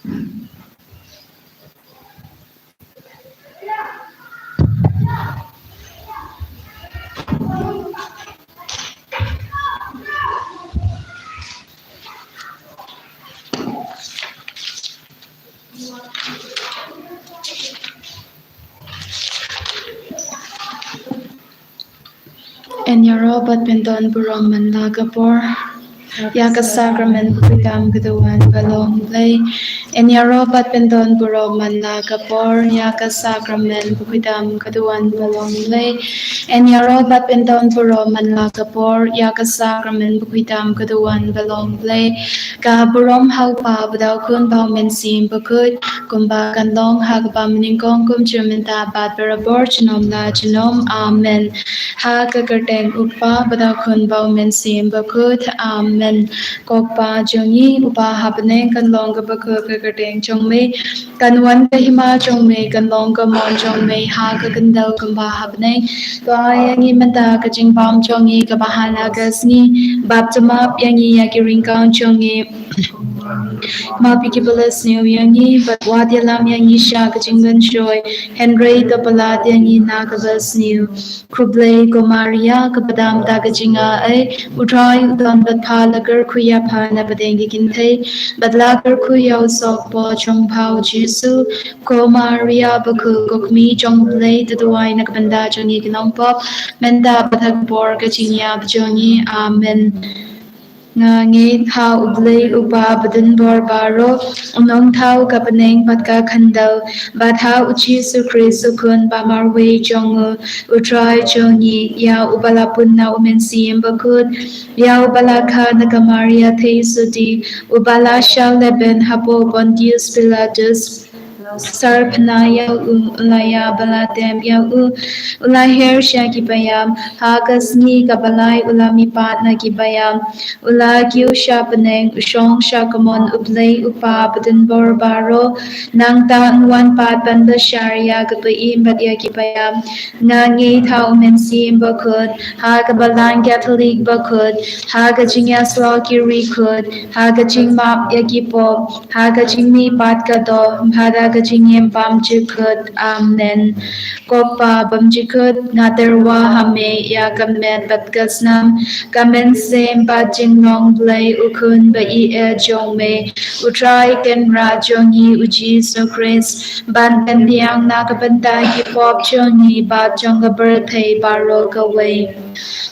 En Europa pendon buroman lagapor. Yaga sacrament bukidam gaduan balong blay. En Europa pendon buroman lagapor. Yaga sacrament bukidam gaduan balong blay. En Europa pendon buroman lagapor. Yaga sacrament bukidam gaduan balong blay. Ka burom hau pa budau kun bau men sim bukut. Kumba kanlong hagabam ningkong kum chumenta bat barabor chinom la chinom. Amen. Ha kakarteng upa badau kun bau men sim bukut. Amen. Kokpa jongi upa hapneng kan long ka bakut kakarteng chongme. Kan wan ka hima chongme kan long ka mon chongme ha ka kandau kumba hapneng. Toa yangi menta ka jing bam chongi ka bahana gasni. Bap tumap yangi yaki ringkang chongi. Mapiki balas new yangi but wadialam yangi sha kachingan shoy Henry the balad yangi nakabas new Kruble Gomaria kapadam dagajinga ay utray udon but palagar kuya pana badengi kinte but lagar kuya sok po chong pao jisu Gomaria baku gokmi chong blade the duwai nakabanda jongi ginong pop menda batag bor kachinya bjongi amen. Ngay thao ublay upa badun bor baro unong thao kapaneng patka khandal ba thao uchi su krisu kun ba marwe chong utrai chongi ya ubala punna umen sim bakut ya ubala kha nakamaria the sudi ubala shal leben hapo Pontius Pilatus Sarpana ya ulaya balatem ya ulaher shaki bayam hagasni kabalai ulami patna ki bayam ula kiu shapaneng ushong shakamon ublay upa badin borbaro nang ta wan pat banda sharia kapaim badya ki bayam nangi ta umensi bakut hagabalan Catholic bakut hagajing yaslo ki rikut hagajing map yakipo hagajing mi pat kado Jingem bam jikut amen. Kopa bam jikut ngaterwa hame ya kamet batgasnam kamen sem ba jinglong blay ukun ba I jong me utrai ken ra jongi uji so Chris ban ben liang nakabanda ki pop jongi ba jonga birthday baro kaway.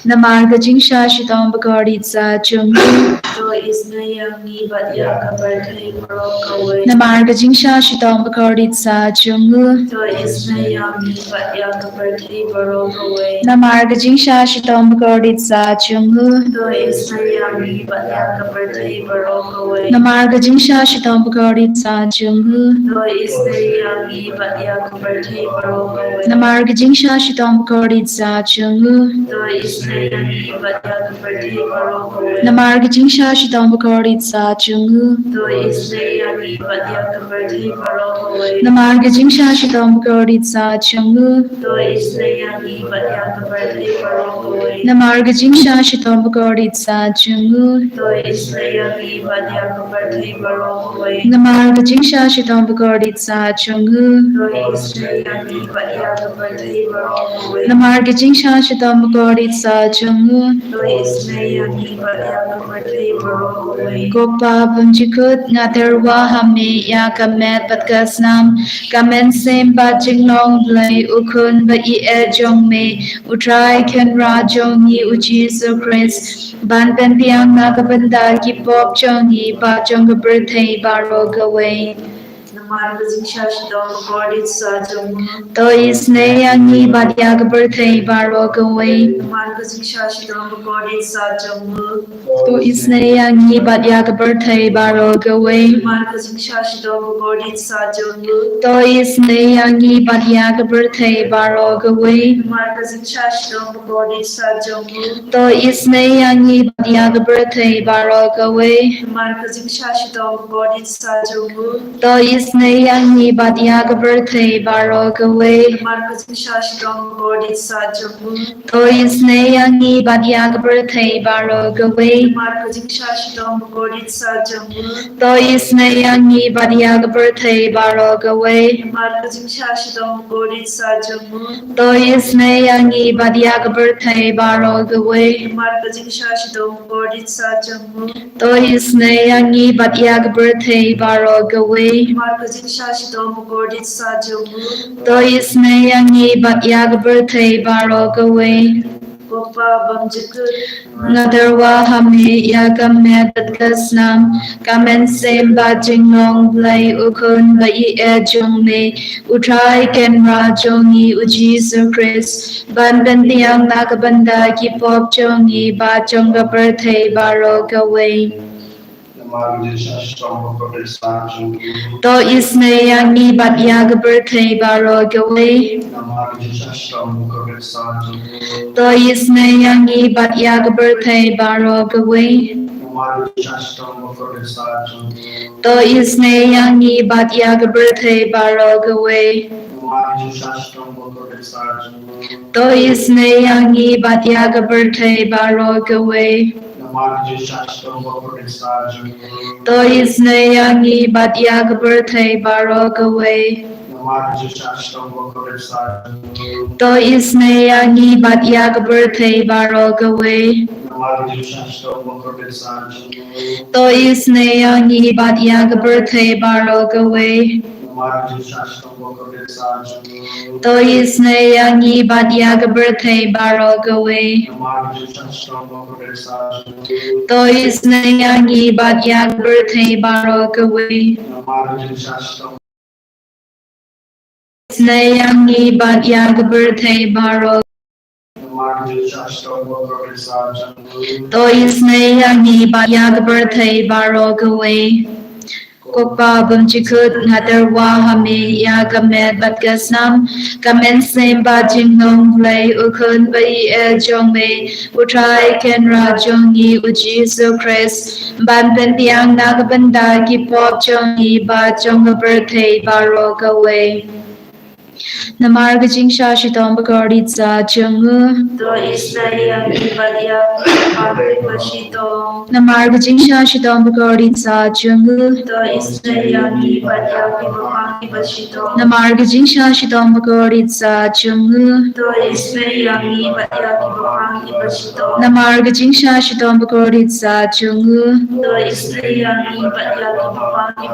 Namarga jingsha shitong bagari za jongi to is na yangi but ya kabarthai baro kaway. Namarga jingsha shitong bagari za jongi to is na yangi but ya kabarthai baro kaway. Namarga jingsha shitong bagari za jongi to is na yangi but ya kabarthai baro kaway. Namarga jingsha shitong bagari za jongi to is na yangi but ya kabarthai baro kaway. Namarga jingsha shitong bagari za jongi to is na yangi but ya kabarthai baro kaway. Namarga jingsha shitong bagari za jongi to is na yangi but ya kabarthai baro kaway. Namarga jingsha shitong bagari za jongi to is na yangi but ya kabarthai baro kaway. Namarga jingsha shitong bagari za jongi to is na yangi but ya kabarthai baro kaway. Namarga jingsha shitong bagari za jongi to is na yangi but ya kabarthai baro kaway. Namarga jingsha shitong bagari za jongi to is na yangi but ya kabarthai baro kaway. Gopa bunjikut ngaterwa hame ya kamet patgasnam kamen sem ba jinglong blay ukun ba I jong me utrai ken ra jongi uji so Chris ban ben piang nakabanda ki pop jongi ba jonga birthday baro gaway. Namarga jingsha shitong bagari za jongi to is na yangi but ya birthday baro gaway. Namarga jingsha shitong bagari za jongi to is na yangi but ya birthday baro gaway. Namarga jingsha shitong bagari za jongi to is na yangi but ya birthday baro gaway. Namarga jingsha shitong bagari za jongi to is na yangi but ya birthday baro gaway. Namarga jingsha shitong bagari za jongi to is Neyangi Badyaga birthday Barogaway. To is Neyangi Badyaga birthday Barogaway. To is Neyangi Badyaga birthday Barogaway. To is Neyangi Badyaga birthday Barogaway. To is Neyangi Badyaga birthday Barogaway. To is Neyangi Badyaga birthday Barogaway. Nadarwa hame yagam medat kasnam kamen sem ba jingnong blai ukun ba I jong me utrai ken ra jongi ujisu Chris ban ben tiang nakabanda ki pop jongi ba jonga birthday Barogaway. To is Neyangi Badyaga birthday Barogaway. To is Neyangi Badyaga birthday Barogaway. To is Neyangi Badyaga birthday Barogaway. To is Neyangi Badyaga birthday Barogaway. To is Neyangi Badyaga birthday Barogaway. To is Neyangi Badyaga birthday Barogaway. To is Neyangi Badyaga birthday Barogaway. To is Neyangi Badyaga birthday Barogaway. To is Neyangi Badyaga birthday Barogaway. Neyangi Badyaga birthday Barogaway. To is Neyangi Badyaga birthday Barogaway. Kokpa bumchikut nadarwa hame yagamet batgasnam kamen sem ba jingnong blai ukun ba I jongme utrai kenra jongi ujisu Chris ban ben tiang nagabanda ki pop jongi ba jonga birthday Barogaway. Namarga jingsha shitom bagoritza jungu. To is Neyangi Badyaga bashito. Namarga jingsha shitom bagoritza jungu. To is Neyangi Badyaga bashito. Namarga jingsha shitom bagoritza jungu. To is Neyangi Badyaga bashito. Namarga jingsha shitom bagoritza jungu. To is Neyangi Badyaga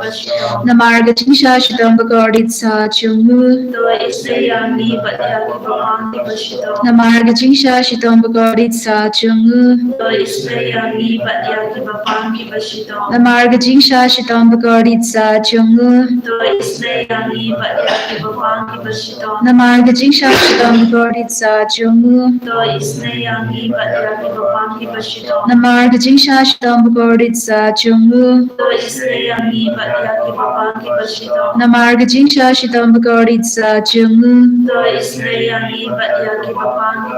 bashito. Namarga jingsha shitom bagoritza jungu. To is Neyangi Badyaga bashito. Namarga jingsha shitom bagoritza jungu. To is Neyangi Badyaga bashito. Namarga jingsha shitom bagoritza jungu. To is Neyangi Badyaga bashito. Namarga jingsha shitom bagoritza jungu. To is Neyangi Badyaga bashito. Namarga jingsha shitom bagoritza jungu. To is Neyangi Badyaga bashito. Namarga jingsha shitom bagoritza jungu. To is Neyangi Badyaga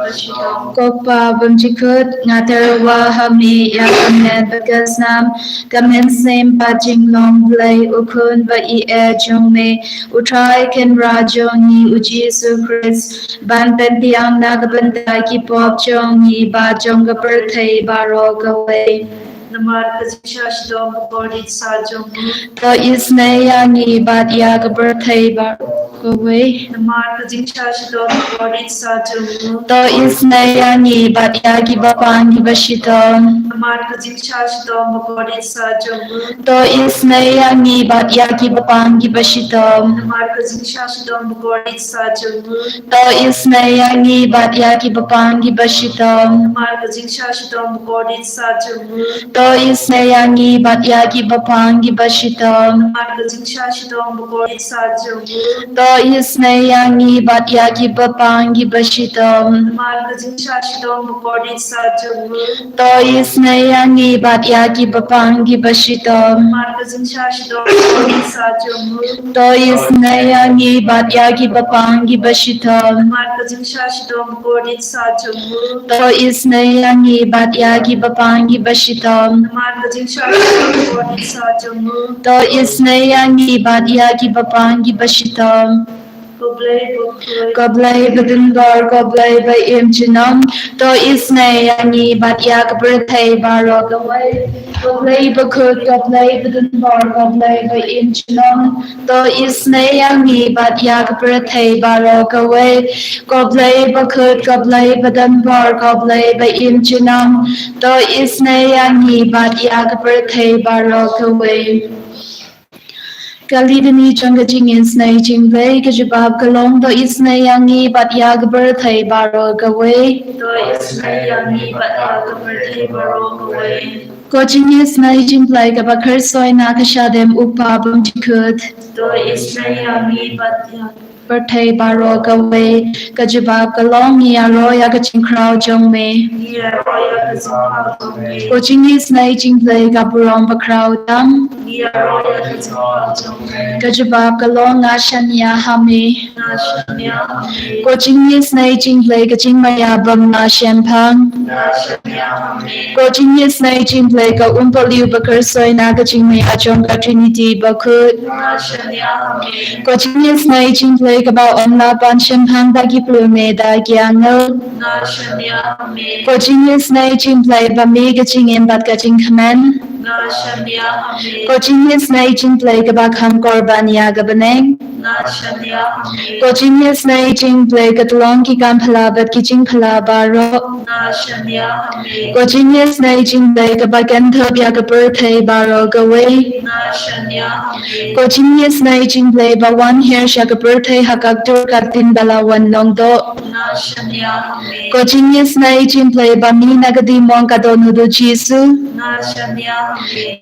bashito. Kokpa bumchikut ngatarwa hame yagamet bagasnam kamen sem ba jingnong blai ukun ba I jongme utrai ken ra jongi ujisu Chris ban ben tiang nagabanda ki pop jongi ba jonga birthday Barogaway. Namarga jingsha shitom bagoritza jungu. To is Neyangi Badyaga birthday Barogaway. Namarga jingsha shitom bagoritza jungu. To is Neyangi Badyaga bashito. Namarga jingsha shitom bagoritza jungu. To is Neyangi Badyaga bashito. Namarga jingsha shitom bagoritza jungu. To is Neyangi Badyaga bashito. Namarga jingsha shitom bagoritza jungu. To is Neyangi Badyaga bashito. Namarga jingsha shitom bagoritza jungu. To is Neyangi Badyaga bashito. Namarga jingsha shitom bagoritza jungu. To is Neyangi Badyaga bashito. Namarga jingsha shitom bagoritza jungu. To is Neyangi Badyaga bashito. Namarga jingsha shitom bagoritza jungu. To is Neyangi Badyaga bashito. To isne yangi bat yagi bapangi bashitam. Goblay badundor goblay by imchinam. To isne yangi bat yag birthday baro gaway. Goblay bakut goblay badundor goblay by imchinam. To isne yangi bat yag birthday baro gaway. Goblay bakut goblay badundor goblay by imchinam. To isne yangi bat yag birthday baro gaway. Kalidani changa Jingisynei-blei kajibab kalong do isnei yangi bat yag birthday baro gaway. Ko Jingisynei-blei kabakar soy na kashadem upabam tikut. Birthday baro gaway kajibab kalong yaro yakachin crowd jong me. Ko Jingisynei-blei kaburong ba crowd dam. Kajabab kalong ashanya hami. Ko Jingisynei-blei kajing mayabam na shempang. Ko Jingisynei-blei ka umpaliu bakar soy na kajing may achong ka Trinity bakut. Ko Jingisynei-blei ka ba omla pan shempang dagi plume dagi angel. Ko Jingisynei-blei ba mi kajing imbat kajing kamen. Ko Jingisynei-blei ka ba kam korban yaga baneng. Ko Jingisynei-blei ka tulong ki kam palabat ki jing palabaro. Ko Jingisynei-blei ka ba gantob yaga birthday baro gaway. Ko Jingisynei-blei ba one hair siya ka birthday hakagdur katin balawan longdo. Ko Jingisynei-blei ba mi nagadimong kadonudo Jisu.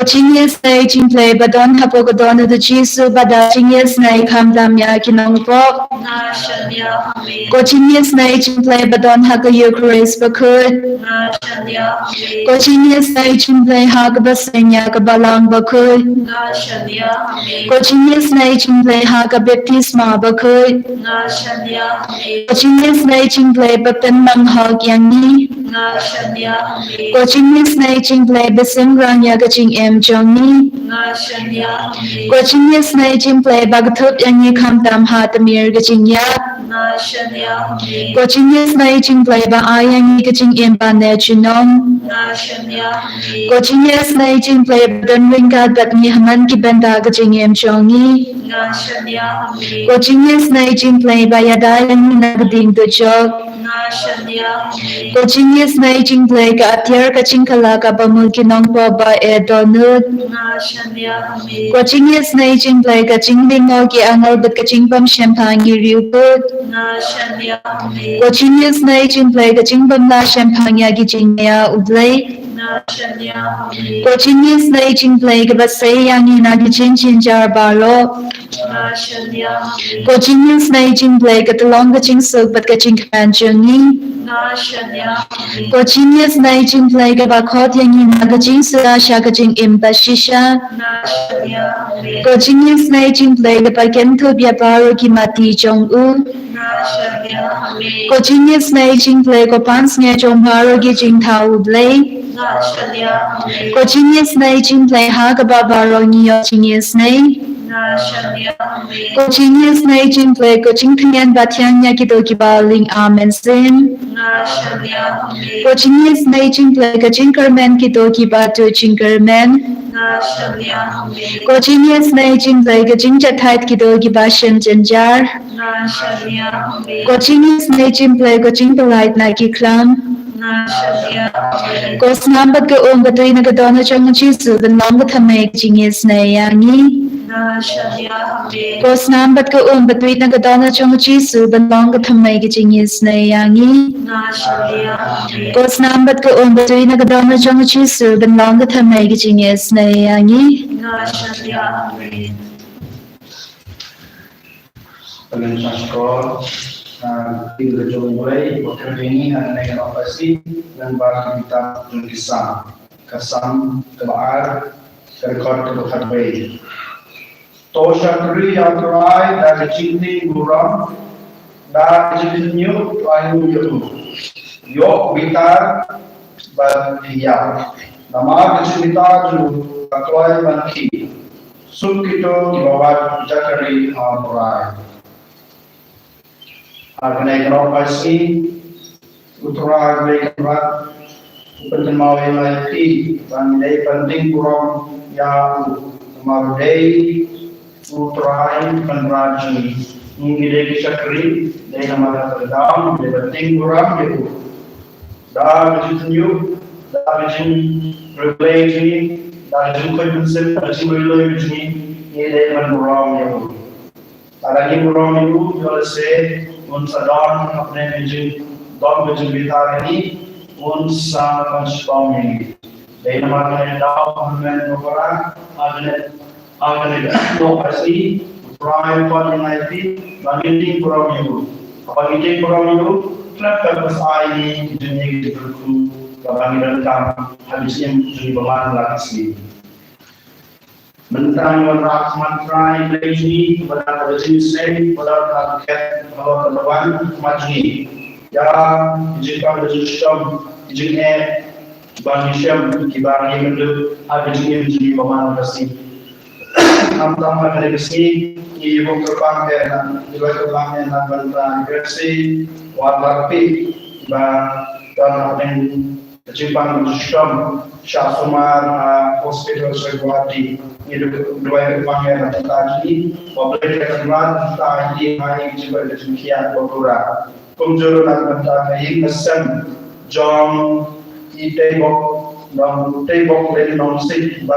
Ko Jingisynei-blei ba don hapo kadonudo Jisu bada Jingisynei kamdam ya kinongpo. Ko Jingisynei-blei ba don haka Eucharist bakut. Ko Jingisynei-blei haka baseng ya kabalang bakut. Ko Jingisynei-blei haka baptisma bakut. Ko Jingisynei-blei ba penmanghog yangi. Ko Jingisynei-blei ba simrang ya kaching em jongi. Ko Jingisynei-blei ba gatup yangi kamdam hatamir kaching ya. Ko Jingisynei-blei ba ayang kaching em bane chunom. Ko Jingisynei-blei ba donringkad bat ni haman ki benda kaching em jongi. Ko Jingisynei-blei ba yadayang nagding dujok. Ko Jingisynei-blei ka atyar kaching kala ka bamul kinongpo ba e donut. Ko Jingisynei-blei ka jinglingo ki angal bat kaching pam shempang yiriuput. Ko Jingisynei-blei ka jingbam la shempang yagi jingya ublay. Ko Jingisynei-blei ka basay yangi nagi jinjar baro. Ko Jingisynei-blei ka talong kaching sug bat kaching kamanchungi. Ko Jingisynei-blei ka bakot yangi nagajing sila siya kaching impashisha. Ko Jingisynei-blei ka pagentub ya baro ki mati jong u. Ko Jingisynei-blei ko pans nga jong baro ki jing tau blay. Ko Jingisynei-blei ha ka ba baro niyo Jingisynei. Ko Jingisynei-blei ko jing pingan batyang niya kito ki baling amen sin. Ko Jingisynei-blei ka jing kermen kito ki batu jing kermen. Ko Jingisynei-blei ka jing jatait kito ki bashen jenjar. Ko Jingisynei-blei ko jing polite na ki klam. Ko snambat ka batoy na kadona chong Jisu ben long ka tamay Jingisynei yangi. Ko snambat ka batoy na kadona chong Jisu ben long ka tamay Jingisynei yangi. Ko snambat ka batoy na kadona chong Jisu ben long ka tamay Jingisynei yangi. Tiga Jingisynei waktu ini adalah operasi dan baru kita Jingisynei kesam kebar rekod keberhatian. Toshakri Yatrai dari Jingisynei Gurang dari Jingisynei Ayu Yuk Bitar Bantiya Nama kecilita dulu kaklai banki. Sub kita lawat jakari hamurai. Akanai kenopasi utara berat penjemau yang lain bandai penting kurang yang mardai utara penrajin ini lagi jakari dari nama terdam dari penting kurang itu dah berjumpa dah berjumpa replay dah jumpa konsep dah jumpa ini dari kurang itu. Lagi kurang itu jual se unsadon अपने dom bitar ini unsa transforming. Dari nama kita dalam menopora agen no pasti prime coordinate bagi kurang itu. Bagi kurang itu klub purpose ini dunia itu bagi dalam habisnya jadi berlaku lagi. Mentang rahmat rai lagi pada Jingisynei pada kat bahwa terlawan majni ya jika berjumpa jika bagi syam kibari mendu ada jadi pemain pasti am-am ada besi ibu terpangkat juga terpangkat dan bentang versi warnapi dan yang Jepang berjumpa Syafumar Hospital Seguati ini dua pangeran tadi publik ketemuan tadi hari juga demikian beberapa kunjur dan tadi pesan John tebok dari nonsik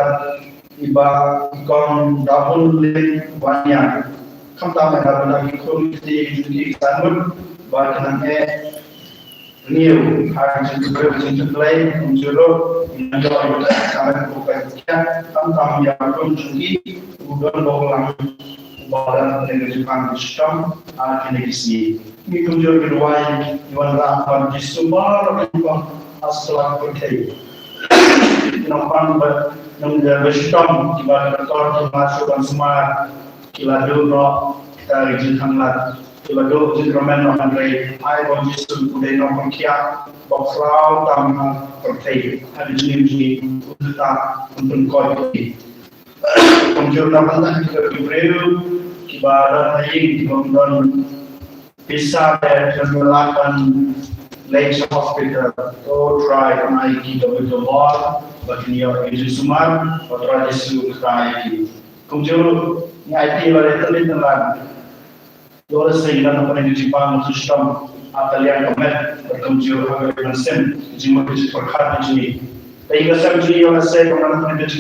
iba ikon dapur link banyak kamta lagi kunci di sanut bahkan new hari juga Jingisynei-blei menjuru menjadi sangat berbahagia tentang yang kunci udon bolang badan dengan Jepang sistem Jingisynei ini kunjur kedua yang rampan di sumber yang asal berkait nampak menjadi sistem di bawah kantor masukkan semua kila dulu dari Jingisynei Lalu Jingisynei Andre, I want you to put in on kia, box round, pertai, ada jenis kita untuk koi. Kunjung nama kita beribu, kita ada lagi kemudian bisa melakukan Lakes Hospital, to try on IT with the law, but in your Jingisynei or try to try. Kunjung ni IT pada terlihat Dua sehingga nampak di Jepang sistem atalian komet berkunjung ke konsen jima kecil perkhidmatan ini. Tapi kalau saya orang saya kalau nampak di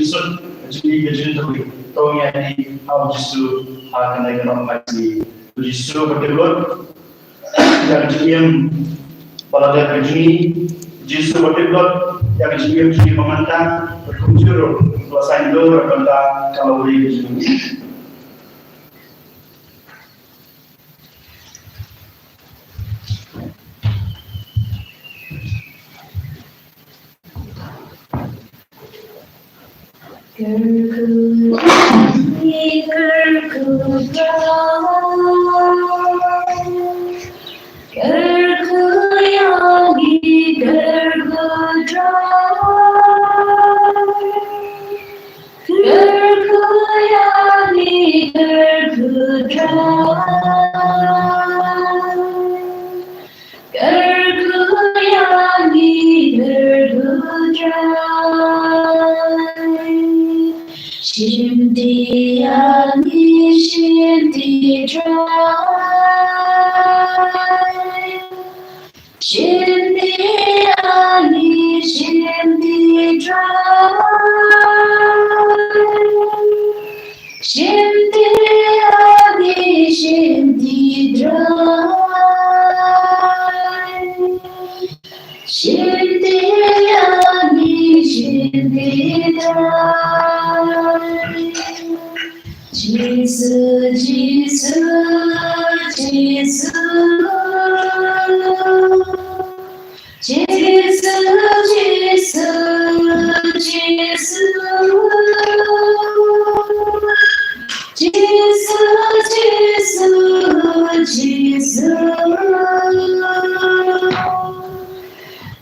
Jingisynei jadi tongnya di how jisu akan ada nampak di jisu betul yang jiim pada Jingisynei jisu betul yang jiim jadi memandang berkunjung luasan dulu berkata kalau boleh Jingisynei. Gerku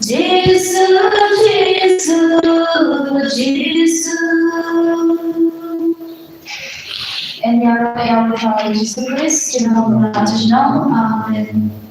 Jesus, Jesus. En jag Jesu Kristi namn, amen.